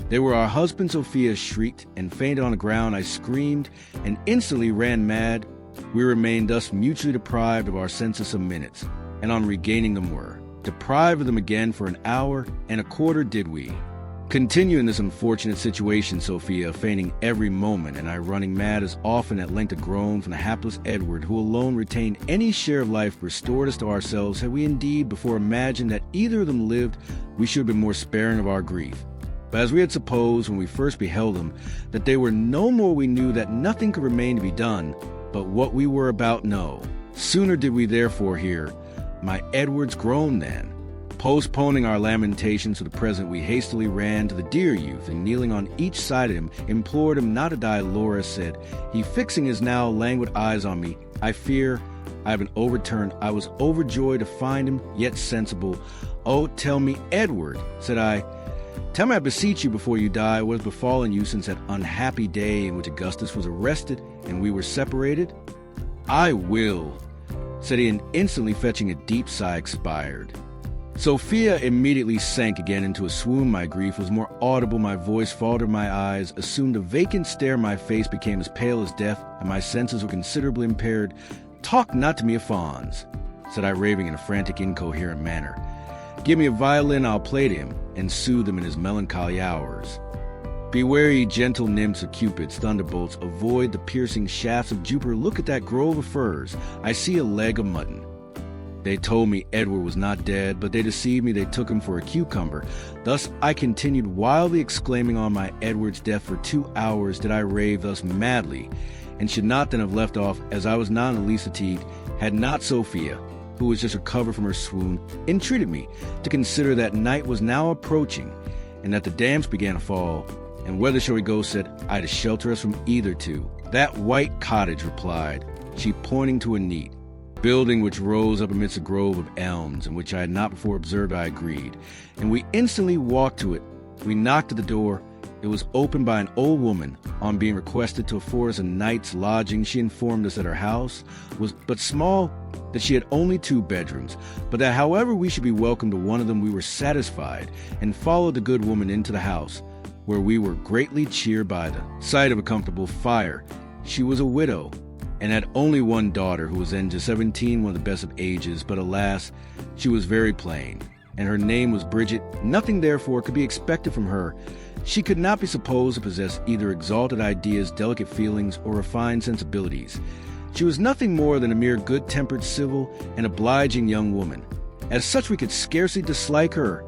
They were our husband. Sophia shrieked and fainted on the ground. I screamed and instantly ran mad. We remained thus mutually deprived of our senses some minutes, and on regaining them were deprived of them again for 1 hour and a quarter did we continue in this unfortunate situation, Sophia fainting every moment, and I running mad as often. At length a groan from the hapless Edward, who alone retained any share of life, restored us to ourselves. Had we indeed before imagined that either of them lived, we should have been more sparing of our grief. But as we had supposed when we first beheld them, that they were no more, we knew that nothing could remain to be done but what we were about. No sooner did we therefore hear my Edward's groan than, postponing our lamentations to the present, we hastily ran to the dear youth, and kneeling on each side of him, implored him not to die. Laura, said he, fixing his now languid eyes on me, I fear I have been overturned. I was overjoyed to find him yet sensible. Oh, tell me, Edward, said I, tell me, I beseech you, before you die, what has befallen you since that unhappy day in which Augustus was arrested and we were separated. I will, said he, and instantly fetching a deep sigh, expired. Sophia immediately sank again into a swoon. My grief was more audible, my voice faltered, my eyes assumed a vacant stare, my face became as pale as death, and my senses were considerably impaired. "Talk not to me of fawns," said I, raving in a frantic, incoherent manner. "Give me a violin, I'll play to him, and soothe him in his melancholy hours. Beware, ye gentle nymphs of Cupid's thunderbolts, avoid the piercing shafts of Jupiter. Look at that grove of firs, I see a leg of mutton." They told me Edward was not dead, but they deceived me, they took him for a cucumber. Thus I continued wildly exclaiming on my Edward's death. For 2 hours did I rave thus madly, and should not then have left off, as I was not in the least fatigued, had not Sophia, who was just recovered from her swoon, entreated me to consider that night was now approaching, and that the damps began to fall. "And whither shall we go?" said I, "to shelter us from either two?" "That white cottage," replied she, pointing to a neat building which rose up amidst a grove of elms, and which I had not before observed. I agreed, and we instantly walked to it. We knocked at the door. It was opened by an old woman. On being requested to afford us a night's lodging, she informed us that her house was but small, that she had only 2 bedrooms, but that however we should be welcome to one of them, we were satisfied, and followed the good woman into the house, where we were greatly cheered by the sight of a comfortable fire. She was a widow, and had only one daughter, who was then just 17, one of the best of ages, but alas, she was very plain, and her name was Bridget. Nothing therefore could be expected from her. She could not be supposed to possess either exalted ideas, delicate feelings, or refined sensibilities. She was nothing more than a mere good-tempered, civil, and obliging young woman. As such, we could scarcely dislike her.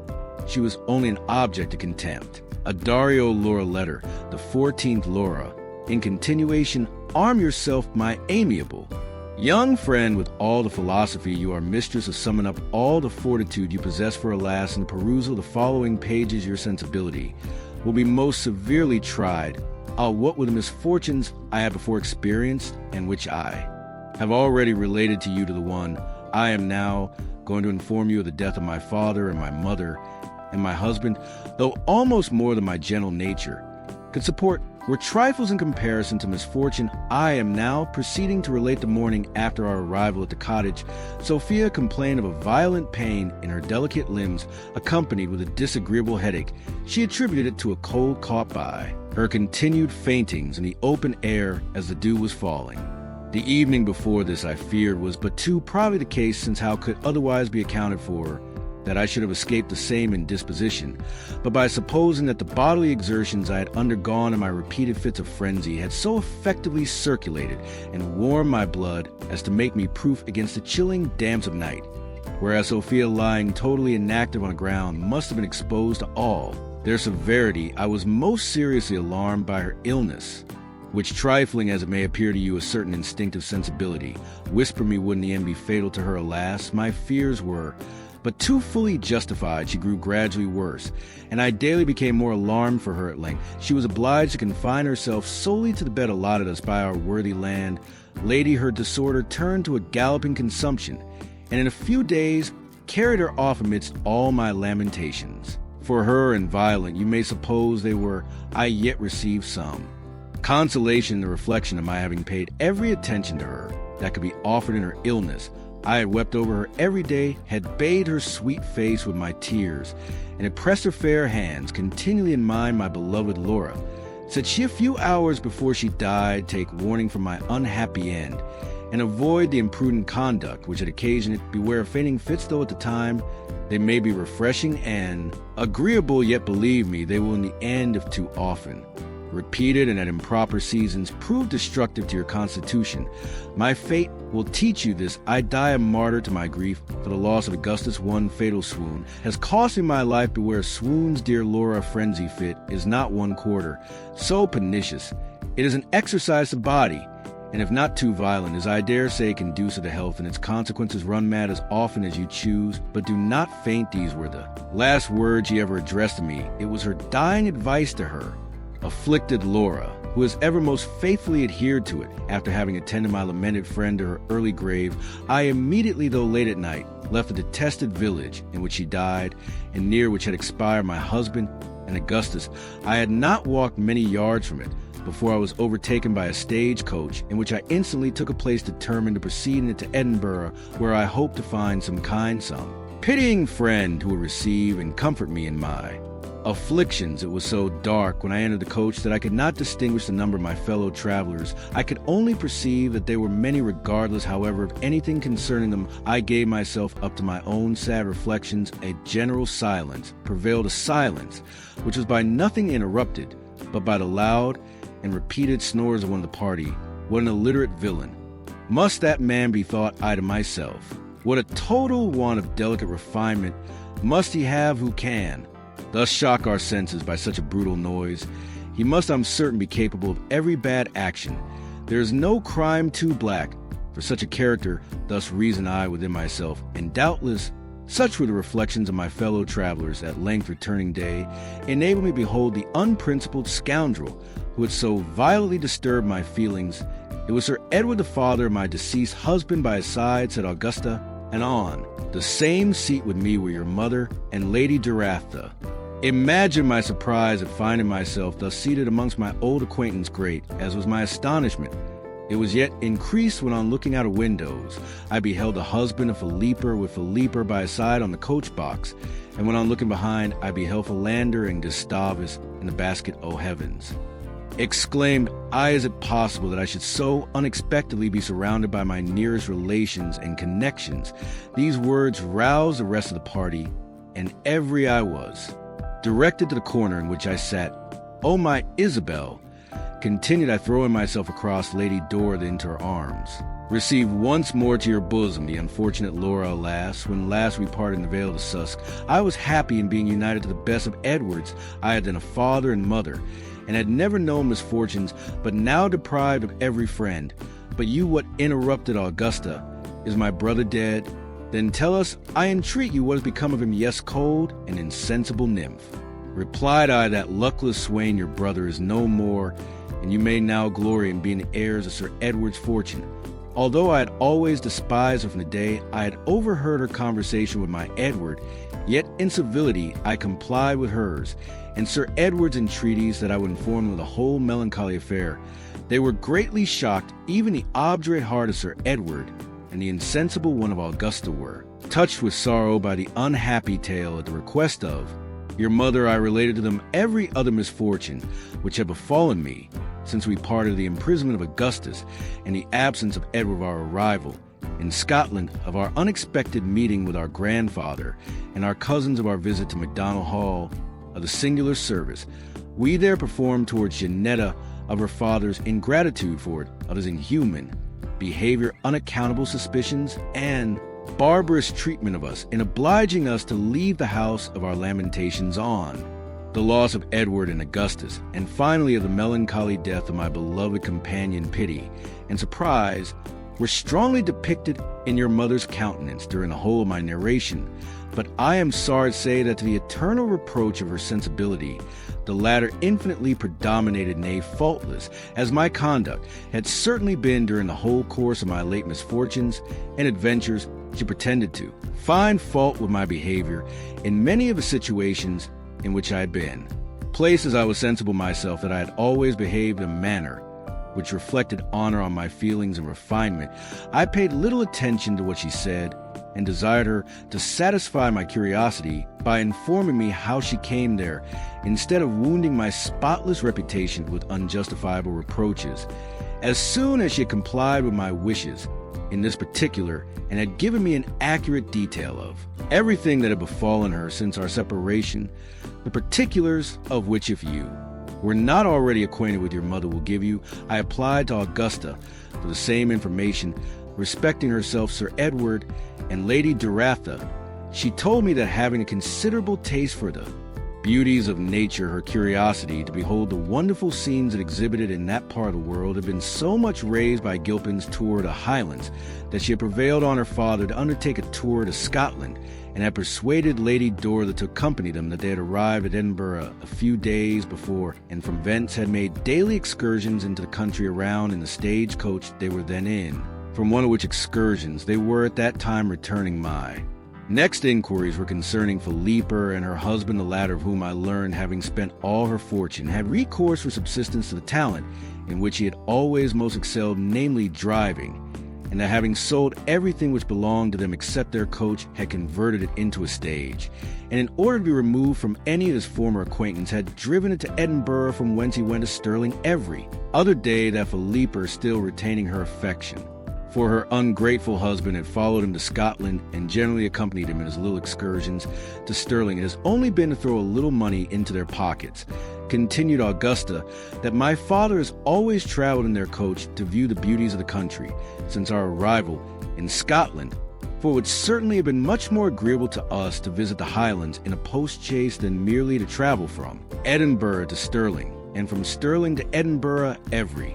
She was only an object of contempt. A Dario Laura letter, the 14th Laura. In continuation, arm yourself, my amiable young friend, with all the philosophy you are mistress of. Summon up all the fortitude you possess, for alas, in the perusal of the following pages your sensibility will be most severely tried. What were the misfortunes I have before experienced, and which I have already related to you. To the one, I am now going to inform you of the death of my father and my mother and my husband, though almost more than my gentle nature could support, were trifles in comparison to misfortune. I am now proceeding to relate the morning after our arrival at the cottage. Sophia complained of a violent pain in her delicate limbs, accompanied with a disagreeable headache. She attributed it to a cold caught by her continued faintings in the open air as the dew was falling. The evening before this, I feared, was but too probably the case, since how could otherwise be accounted for that I should have escaped the same indisposition, but by supposing that the bodily exertions I had undergone in my repeated fits of frenzy had so effectively circulated and warmed my blood as to make me proof against the chilling damps of night, whereas Sophia, lying totally inactive on the ground, must have been exposed to all their severity. I was most seriously alarmed by her illness, which, trifling as it may appear to you, a certain instinctive sensibility whispered me would in the end be fatal to her. Alas, my fears were but too fully justified. She grew gradually worse, and I daily became more alarmed for her. At length she was obliged to confine herself solely to the bed allotted us by our worthy landlady. Her disorder turned to a galloping consumption, and in a few days carried her off amidst all my lamentations. For her, and violent you may suppose they were, I yet received some consolation in the reflection of my having paid every attention to her that could be offered in her illness. I had wept over her every day, had bathed her sweet face with my tears, and had pressed her fair hands continually in mine. My beloved Laura, said she a few hours before she died, take warning from my unhappy end, and avoid the imprudent conduct which had occasioned it. Beware of fainting fits, though at the time they may be refreshing and agreeable, yet believe me, they will in the end, if too often repeated and at improper seasons, prove destructive to your constitution. My fate will teach you this. I die a martyr to my grief for the loss of Augustus. One fatal swoon has cost me my life. Beware swoons, dear Laura. A frenzy fit is not 1/4 so pernicious. It is an exercise of body, and if not too violent, is, I dare say, conducive to health, and its consequences. Run mad as often as you choose, but do not faint. These were the last words she ever addressed to me. It was her dying advice to her afflicted Laura, who has ever most faithfully adhered to it. After having attended my lamented friend to her early grave, I immediately, though late at night, left the detested village in which she died, and near which had expired my husband and Augustus. I had not walked many yards from it before I was overtaken by a stage-coach, in which I instantly took a place, determined to proceed in it to Edinburgh, where I hoped to find some kind sum pitying friend who would receive and comfort me in my afflictions. It was so dark when I entered the coach that I could not distinguish the number of my fellow travelers. I could only perceive that there were many regardless, however, of anything concerning them. I gave myself up to my own sad reflections. A general silence prevailed, a silence which was by nothing interrupted, but by the loud and repeated snores of one of the party. What an illiterate villain! Must that man be, thought I to myself. What a total want of delicate refinement must he have who can thus shock our senses by such a brutal noise. He must, I'm certain, be capable of every bad action. There is no crime too black for such a character, thus reasoned I within myself, and doubtless such were the reflections of my fellow travelers. At length returning day enabled me to behold the unprincipled scoundrel who had so violently disturbed my feelings. It was Sir Edward, the father of my deceased husband. By his side sat Augusta, and on the same seat with me were your mother and Lady Duratha. Imagine my surprise at finding myself thus seated amongst my old acquaintance great, as was my astonishment. It was yet increased when, on looking out of windows, I beheld the husband of Philippa with Philippa by his side on the coach box, and when on looking behind, I beheld Philander and Gustavus in the basket. O heavens! Exclaimed I, is it possible that I should so unexpectedly be surrounded by my nearest relations and connections? These words roused the rest of the party, and every eye was directed to the corner in which I sat. "Oh, my Isabel," continued I, throwing myself across Lady Dora into her arms. "Receive once more to your bosom the unfortunate Laura. Alas, when last we parted in the Vale of Susk, I was happy in being united to the best of Edwards. I had then a father and mother, and had never known misfortunes, but now deprived of every friend. But you, what interrupted Augusta? Is my brother dead? Then tell us, I entreat you, what has become of him? Yes, cold and insensible nymph," replied I, "that luckless swain, your brother, is no more, and you may now glory in being the heirs of Sir Edward's fortune." Although I had always despised her from the day I had overheard her conversation with my Edward, yet in civility I complied with hers, and Sir Edward's entreaties that I would inform them of the whole melancholy affair. They were greatly shocked. Even the obdurate heart of Sir Edward and the insensible one of Augusta were touched with sorrow by the unhappy tale. At the request of your mother, I related to them every other misfortune which had befallen me since we parted, the imprisonment of Augustus and the absence of Edward, of our arrival in Scotland, of our unexpected meeting with our grandfather and our cousins, of our visit to Macdonald Hall, of the singular service we there performed towards Janetta, of her father's ingratitude for it, of his inhuman behavior, unaccountable suspicions, and barbarous treatment of us in obliging us to leave the house, of our lamentations on the loss of Edward and Augustus, and finally of the melancholy death of my beloved companion. Pity and surprise were strongly depicted in your mother's countenance during the whole of my narration, but I am sorry to say that to the eternal reproach of her sensibility, the latter infinitely predominated, nay, faultless, as my conduct had certainly been during the whole course of my late misfortunes and adventures. She pretended to find fault with my behavior in many of the situations in which I had been placed, as I was sensible myself that I had always behaved in a manner which reflected honor on my feelings and refinement. I paid little attention to what she said, and desired her to satisfy my curiosity by informing me how she came there, instead of wounding my spotless reputation with unjustifiable reproaches. As soon as she had complied with my wishes in this particular, and had given me an accurate detail of everything that had befallen her since our separation, the particulars of which, if you were not already acquainted with, your mother will give you, I applied to Augusta for the same information respecting herself, Sir Edward, and Lady Duratha. She told me that, having a considerable taste for the beauties of nature, her curiosity to behold the wonderful scenes it exhibited in that part of the world had been so much raised by Gilpin's tour to Highlands, that she had prevailed on her father to undertake a tour to Scotland, and had persuaded Lady Dora to accompany them, that they had arrived at Edinburgh a few days before, and from thence had made daily excursions into the country around in the stage-coach they were then in, from one of which excursions they were at that time returning. My next inquiries were concerning Philippa and her husband, the latter of whom I learned, having spent all her fortune, had recourse for subsistence to the talent in which he had always most excelled, namely driving, and that having sold everything which belonged to them except their coach, had converted it into a stage, and in order to be removed from any of his former acquaintance, had driven it to Edinburgh, from whence he went to Stirling every other day, that Philippa, still retaining her affection for her ungrateful husband, had followed him to Scotland and generally accompanied him in his little excursions to Stirling. It has only been to throw a little money into their pockets, continued Augusta, that my father has always traveled in their coach to view the beauties of the country since our arrival in Scotland, for it would certainly have been much more agreeable to us to visit the Highlands in a post-chaise than merely to travel from Edinburgh to Stirling, and from Stirling to Edinburgh every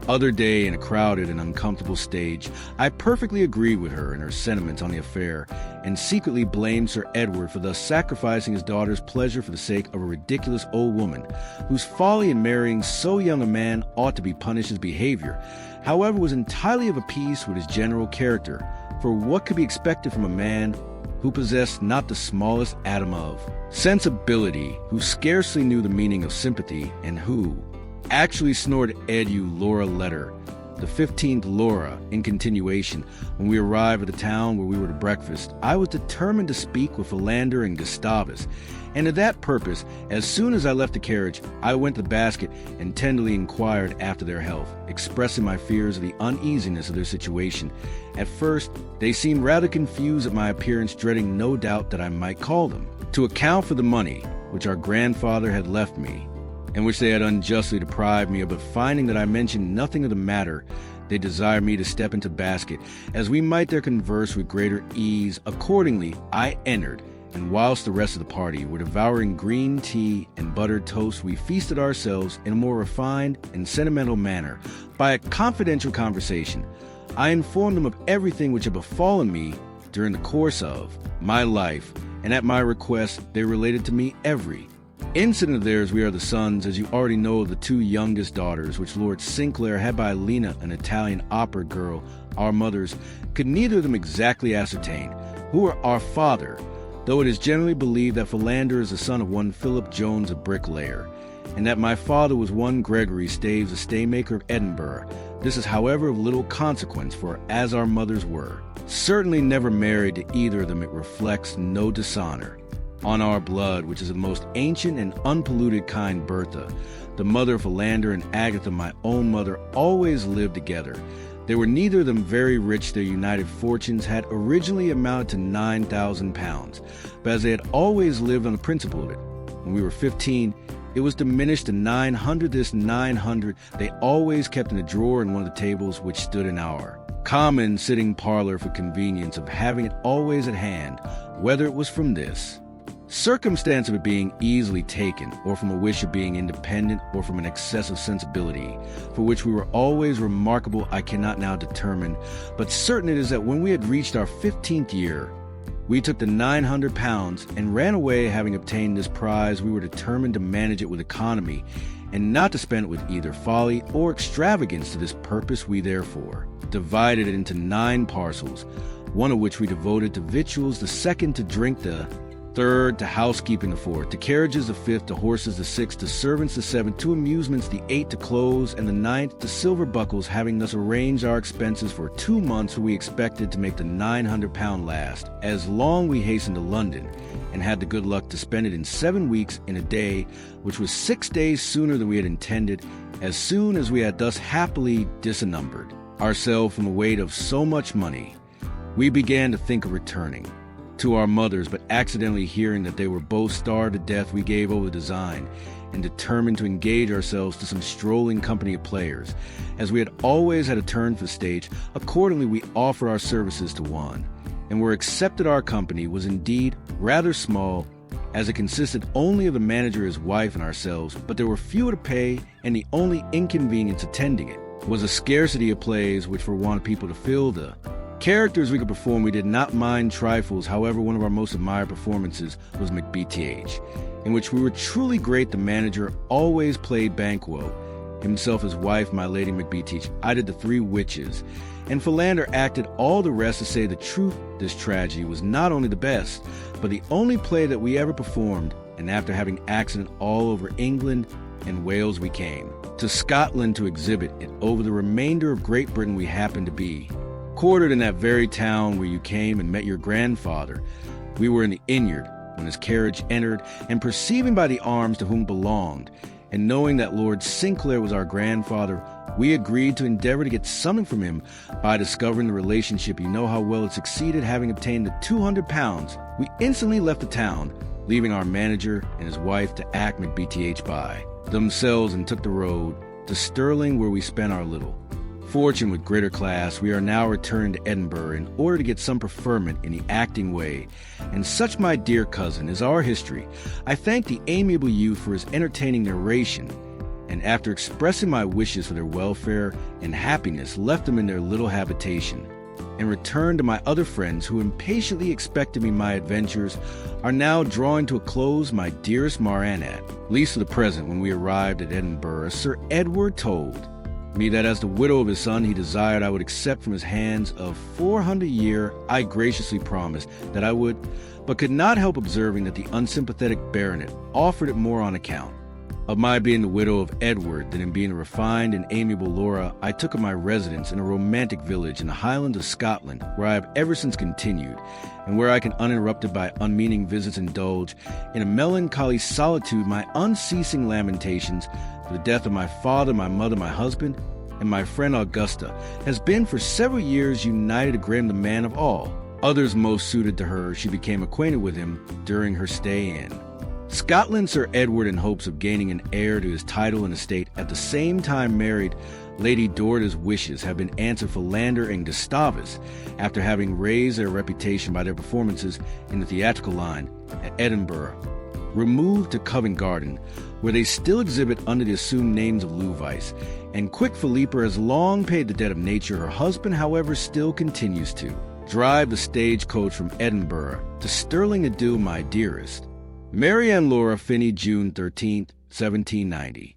other day in a crowded and uncomfortable stage. I perfectly agreed with her in her sentiments on the affair, and secretly blamed Sir Edward for thus sacrificing his daughter's pleasure for the sake of a ridiculous old woman, whose folly in marrying so young a man ought to be punished. His behavior, however, was entirely of a piece with his general character, for what could be expected from a man who possessed not the smallest atom of sensibility, who scarcely knew the meaning of sympathy, and who actually snored "Edu Laura letter," the 15th Laura, in continuation. When we arrived at the town where we were to breakfast, I was determined to speak with Philander and Gustavus, and to that purpose, as soon as I left the carriage, I went to the basket and tenderly inquired after their health, expressing my fears of the uneasiness of their situation. At first, they seemed rather confused at my appearance, dreading no doubt that I might call them to account for the money which our grandfather had left me, and which they had unjustly deprived me of, but finding that I mentioned nothing of the matter, they desired me to step into the basket, as we might there converse with greater ease. Accordingly, I entered, and whilst the rest of the party were devouring green tea and buttered toast, we feasted ourselves in a more refined and sentimental manner by a confidential conversation. I informed them of everything which had befallen me during the course of my life, and at my request they related to me every incident of theirs. We are the sons, as you already know, of the two youngest daughters, which Lord Sinclair had by Lena, an Italian opera girl. Our mothers could neither of them exactly ascertain who were our father, though it is generally believed that Philander is the son of one Philip Jones, a bricklayer, and that my father was one Gregory Staves, a staymaker of Edinburgh. This is, however, of little consequence, for as our mothers were certainly never married to either of them, it reflects no dishonor on our blood, which is the most ancient and unpolluted kind. Bertha, the mother of Philander, and Agatha, my own mother, always lived together. They were neither of them very rich. Their united fortunes had originally amounted to £9,000, but as they had always lived on the principle of it, when we were 15, it was diminished to 900. This 900 they always kept in a drawer in one of the tables which stood in our common sitting parlor, for convenience of having it always at hand, whether it was from this circumstance of it being easily taken, or from a wish of being independent, or from an excessive sensibility, for which we were always remarkable, I cannot now determine, but certain it is that when we had reached our 15th year, we took the £900 and ran away. Having obtained this prize, we were determined to manage it with economy, and not to spend it with either folly or extravagance. To this purpose we therefore divided it into 9 parcels, one of which we devoted to victuals, the second to drink, the third to housekeeping, the fourth to carriages, the fifth to horses, the sixth to servants, the seventh to amusements, the eighth to clothes, and the ninth to silver buckles. Having thus arranged our expenses for 2 months, we expected to make the £900 last as long, we hastened to London, and had the good luck to spend it in 7 weeks in a day, which was 6 days sooner than we had intended. As soon as we had thus happily disencumbered ourselves from the weight of so much money, we began to think of returning to our mothers, but accidentally hearing that they were both starved to death, we gave over the design, and determined to engage ourselves to some strolling company of players. As we had always had a turn for the stage, accordingly we offered our services to one, and were accepted. Our company was indeed rather small, as it consisted only of the manager, his wife, and ourselves, but there were few to pay, and the only inconvenience attending it was a scarcity of plays which for want of people to fill the characters we could perform. We did not mind trifles. However, one of our most admired performances was Macbeth, in which we were truly great. The manager always played Banquo, himself his wife, my lady Macbeth. I did the 3 witches, and Philander acted all the rest. To say the truth, this tragedy was not only the best, but the only play that we ever performed, and after having accident all over England and Wales, we came to Scotland to exhibit it. Over the remainder of Great Britain we happened to be quartered in that very town where you came and met your grandfather. We were in the innyard when his carriage entered, and perceiving by the arms to whom belonged, and knowing that Lord Sinclair was our grandfather, we agreed to endeavor to get something from him by discovering the relationship. You know how well it succeeded. Having obtained the £200, we instantly left the town, leaving our manager and his wife to act McBTH by themselves, and took the road to Stirling, where we spent our little fortune with greater class. We are now returned to Edinburgh in order to get some preferment in the acting way. And such, my dear cousin, is our history. I thank the amiable youth for his entertaining narration, and after expressing my wishes for their welfare and happiness, left them in their little habitation, and returned to my other friends, who impatiently expected me. My adventures are now drawing to a close, my dearest Maranat. Least for the present, when we arrived at Edinburgh, Sir Edward told me that as the widow of his son, he desired I would accept from his hands of 400 a year. I graciously promised that I would, but could not help observing that the unsympathetic baronet offered it more on account of my being the widow of Edward than in being a refined and amiable Laura. I took up my residence in a romantic village in the Highlands of Scotland, where I have ever since continued, and where I can, uninterrupted by unmeaning visits, indulge in a melancholy solitude my unceasing lamentations for the death of my father, my mother, my husband, and my friend Augusta, has been for several years united to Graham, the man of all others most suited to her. She became acquainted with him during her stay in Scotland. Sir Edward, in hopes of gaining an heir to his title and estate, at the same time married Lady Dorita's wishes have been answered. Philander and Gustavus, after having raised their reputation by their performances in the theatrical line at Edinburgh, removed to Covent Garden, where they still exhibit under the assumed names of Luvice, and quick Philippa has long paid the debt of nature. Her husband, however, still continues to drive the stagecoach from Edinburgh to Stirling. Adieu, my dearest. Mary and Laura Finney, June 13th, 1790.